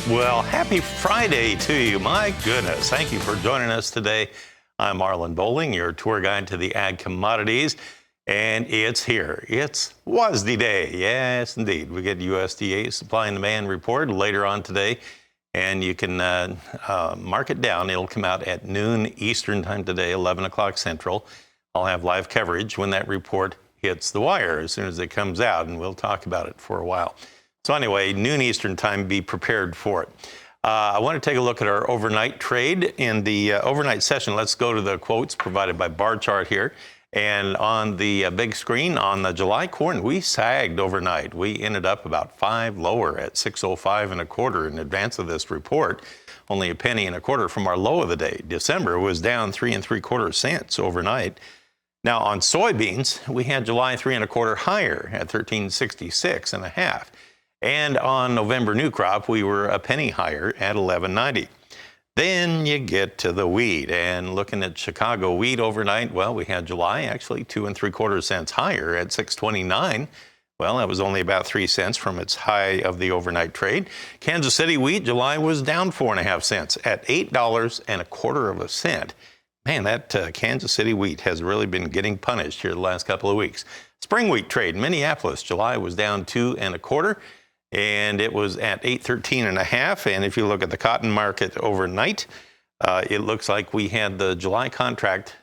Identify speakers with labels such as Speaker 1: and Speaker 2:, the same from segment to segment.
Speaker 1: Well, happy Friday to you. My goodness. Thank you for joining us today. I'm Marlon Bowling, your tour guide to the ag commodities, and it's here. It's WASDE Day. Yes, indeed. We get USDA supply and demand report later on today, and you can mark it down. It'll come out at noon Eastern time today, 11 o'clock Central. I'll have live coverage when that report hits the wire as soon as it comes out, and we'll talk about it for a while. So anyway, noon Eastern time, be prepared for it. I want to take a look at our overnight trade. In the overnight session, let's go to the quotes provided by bar chart here. And on the big screen on the July corn, we sagged overnight. We ended up about 5 lower at 605 1/4 in advance of this report. Only a penny and a quarter from our low of the day. December was down 3 3/4 cents overnight. Now on soybeans, we had July 3 1/4 higher at 1366 1/2. And on November new crop, we were a penny higher at 1190. Then you get to the wheat, and looking at Chicago wheat overnight, well, we had July actually 2 3/4 cents higher at 629. Well, that was only about 3 cents from its high of the overnight trade. Kansas City wheat, July was down 4.5 cents at $8.25 cents. Man, that Kansas City wheat has really been getting punished here the last couple of weeks. Spring wheat trade, Minneapolis, July was down 2 1/4. And it was at 813 1/2. And if you look at the cotton market overnight, it looks like we had the July contract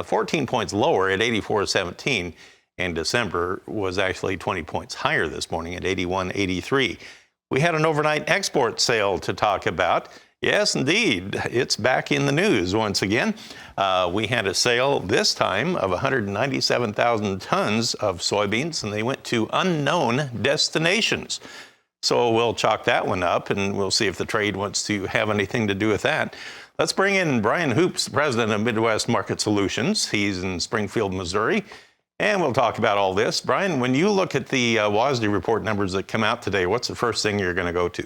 Speaker 1: 14 points lower at 84.17. And December was actually 20 points higher this morning at 81.83. We had an overnight export sale to talk about. Yes, indeed. It's back in the news once again. We had a sale this time of 197,000 tons of soybeans, and they went to unknown destinations. So we'll chalk that one up, and we'll see if the trade wants to have anything to do with that. Let's bring in Brian Hoops, president of Midwest Market Solutions. He's in Springfield, Missouri, and we'll talk about all this. Brian, when you look at the WASDE report numbers that come out today, what's the first thing you're going to go to?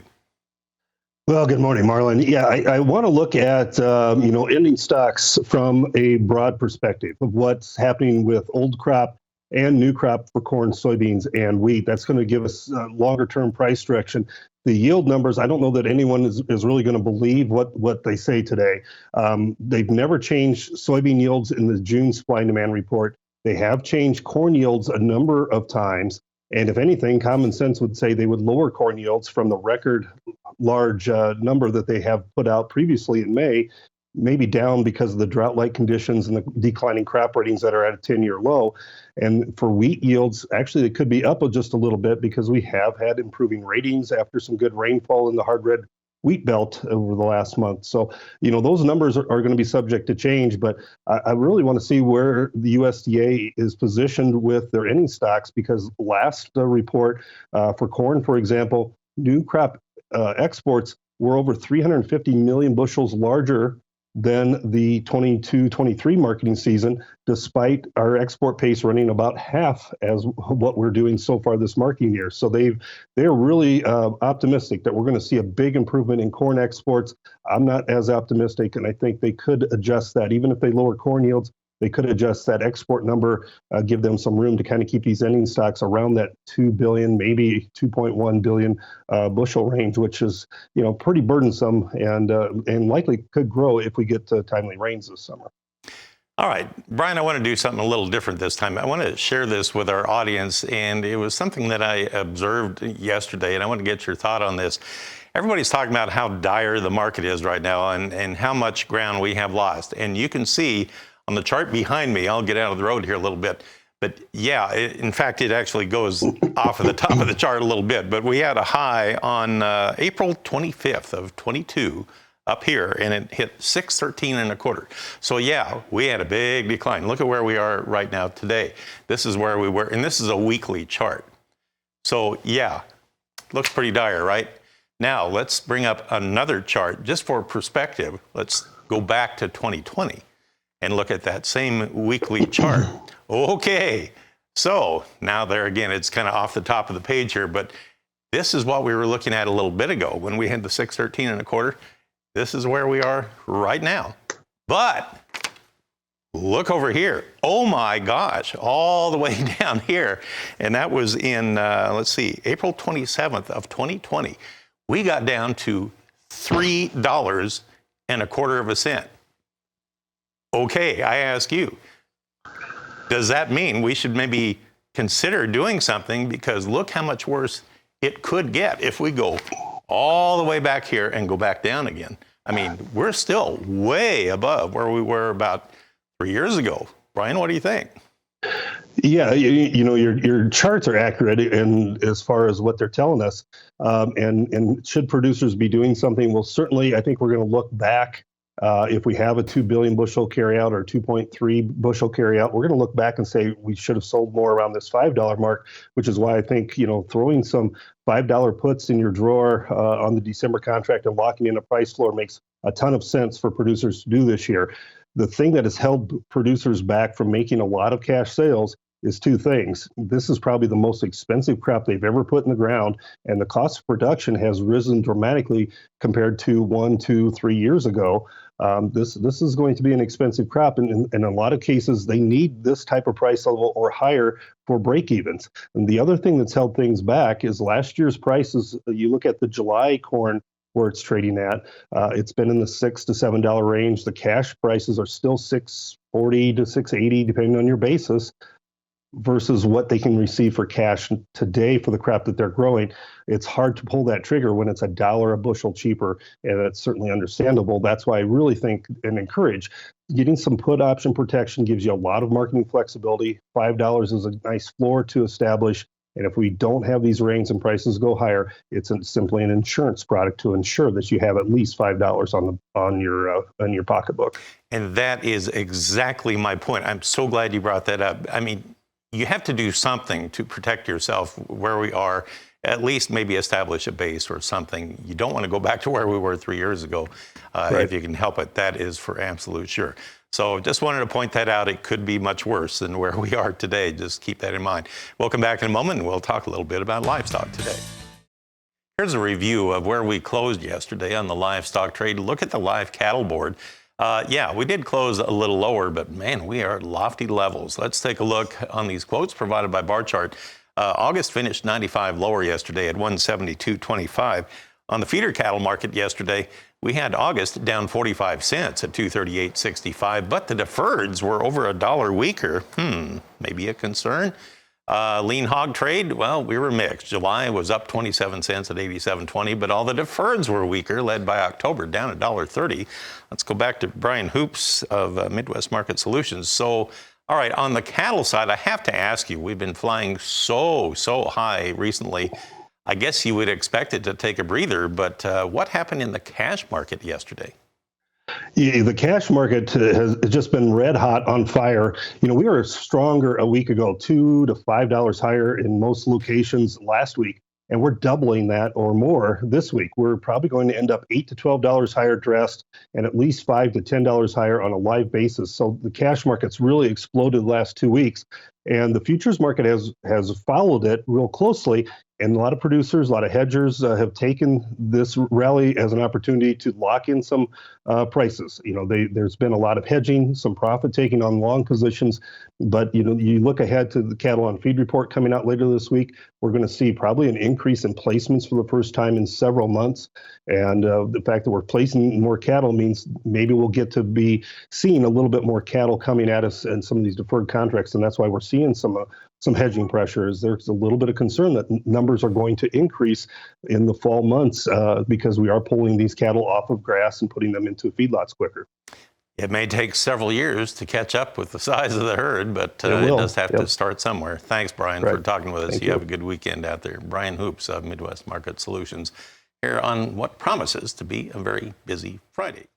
Speaker 2: Well, good morning, Marlon. Yeah, I want to look at, ending stocks from a broad perspective of what's happening with old crop and new crop for corn, soybeans, and wheat. That's going to give us longer-term price direction. The yield numbers, I don't know that anyone is really going to believe what they say today. They've never changed soybean yields in the June supply and demand report. They have changed corn yields a number of times. And if anything, common sense would say they would lower corn yields from the record large number that they have put out previously in May, maybe down because of the drought-like conditions and the declining crop ratings that are at a 10-year low. And for wheat yields, actually, they could be up just a little bit because we have had improving ratings after some good rainfall in the hard red wheat belt over the last month. So, those numbers are going to be subject to change, but I really want to see where the USDA is positioned with their ending stocks, because last report for corn, for example, new crop exports were over 350 million bushels larger than the 22-23 marketing season, despite our export pace running about half as what we're doing so far this marketing year. So they're really optimistic that we're going to see a big improvement in corn exports. I'm not as optimistic, and I think they could adjust that. Even if they lower corn yields, they could adjust that export number, give them some room to kind of keep these ending stocks around that 2 billion, maybe 2.1 billion bushel range, which is, pretty burdensome and likely could grow if we get timely rains this summer.
Speaker 1: All right, Brian, I want to do something a little different this time. I want to share this with our audience, and it was something that I observed yesterday, and I want to get your thought on this. Everybody's talking about how dire the market is right now and how much ground we have lost. And you can see on the chart behind me, I'll get out of the road here a little bit, but yeah, in fact, it actually goes off of the top of the chart a little bit, but we had a high on April 25th of 22 up here, and it hit 613 1/4. So yeah, we had a big decline. Look at where we are right now today. This is where we were, and this is a weekly chart. So yeah, looks pretty dire, right? Now let's bring up another chart just for perspective. Let's go back to 2020. And look at that same weekly chart. Okay, so now there again, it's kind of off the top of the page here, but this is what we were looking at a little bit ago when we had the 613 1/4. This is where we are right now. But look over here. Oh my gosh, all the way down here. And that was in, April 27th of 2020. we got down to $3.25. Okay, I ask you, does that mean we should maybe consider doing something? Because look how much worse it could get if we go all the way back here and go back down again. I mean, we're still way above where we were about 3 years ago. Brian, what do you think?
Speaker 2: Yeah, you know, your charts are accurate in as far as what they're telling us. And should producers be doing something? Well, certainly, I think we're going to look back. If we have a 2 billion bushel carryout or 2.3 bushel carryout, we're going to look back and say we should have sold more around this $5 mark, which is why I think, you know, throwing some $5 puts in your drawer on the December contract and locking in a price floor makes a ton of sense for producers to do this year. The thing that has held producers back from making a lot of cash sales is two things. This is probably the most expensive crop they've ever put in the ground, and the cost of production has risen dramatically compared to 1, 2, 3 years ago. This is going to be an expensive crop, and in a lot of cases, they need this type of price level or higher for break-evens. And the other thing that's held things back is last year's prices. You look at the July corn where it's trading at, it's been in the $6 to $7 range. The cash prices are still $6.40 to $6.80, depending on your basis, versus what they can receive for cash today for the crop that they're growing. It's hard to pull that trigger when it's $1 a bushel cheaper, and that's certainly understandable. That's why I really think and encourage getting some put option protection gives you a lot of marketing flexibility. $5 is a nice floor to establish. And if we don't have these rains and prices go higher, it's simply an insurance product to ensure that you have at least $5 on your pocketbook.
Speaker 1: And that is exactly my point. I'm so glad you brought that up. I mean, you have to do something to protect yourself where we are, at least maybe establish a base or something. You don't want to go back to where we were 3 years ago.
Speaker 2: Right.
Speaker 1: If you can help it, that is for absolute sure. So just wanted to point that out. It could be much worse than where we are today. Just keep that in mind. We'll come back in a moment and we'll talk a little bit about livestock today. Here's a review of where we closed yesterday on the livestock trade. Look at the live cattle board. Yeah, we did close a little lower, but man, we are at lofty levels. Let's take a look on these quotes provided by Bar Chart. August finished 95 lower yesterday at 172.25. On the feeder cattle market yesterday, we had August down 45 cents at 238.65, but the deferreds were over $1 weaker. Maybe a concern. Lean hog trade, well, we were mixed. July was up 27 cents at 87.20, but all the deferreds were weaker, led by October down $1.30. Let's go back to Brian Hoops of Midwest Market Solutions. So, all right, on the cattle side, I have to ask you, we've been flying so high recently. I guess you would expect it to take a breather, but what happened in the cash market yesterday?
Speaker 2: Yeah, the cash market has just been red hot on fire. You know, we were stronger a week ago, $2 to $5 higher in most locations last week, and we're doubling that or more this week. We're probably going to end up $8 to $12 higher dressed and at least $5 to $10 higher on a live basis. So the cash market's really exploded the last 2 weeks, and the futures market has followed it real closely. And a lot of producers, a lot of hedgers have taken this rally as an opportunity to lock in some prices. You know, there's been a lot of hedging, some profit taking on long positions. But, you know, you look ahead to the cattle on feed report coming out later this week, we're going to see probably an increase in placements for the first time in several months. And the fact that we're placing more cattle means maybe we'll get to be seeing a little bit more cattle coming at us in some of these deferred contracts. And that's why we're seeing some hedging pressures. There's a little bit of concern that numbers are going to increase in the fall months because we are pulling these cattle off of grass and putting them into feedlots quicker.
Speaker 1: It may take several years to catch up with the size of the herd, but it does have to start somewhere. Thanks, Brian, for talking with us.
Speaker 2: Thank
Speaker 1: you
Speaker 2: you.
Speaker 1: have a good weekend out there. Brian Hoops of Midwest Market Solutions here on what promises to be a very busy Friday.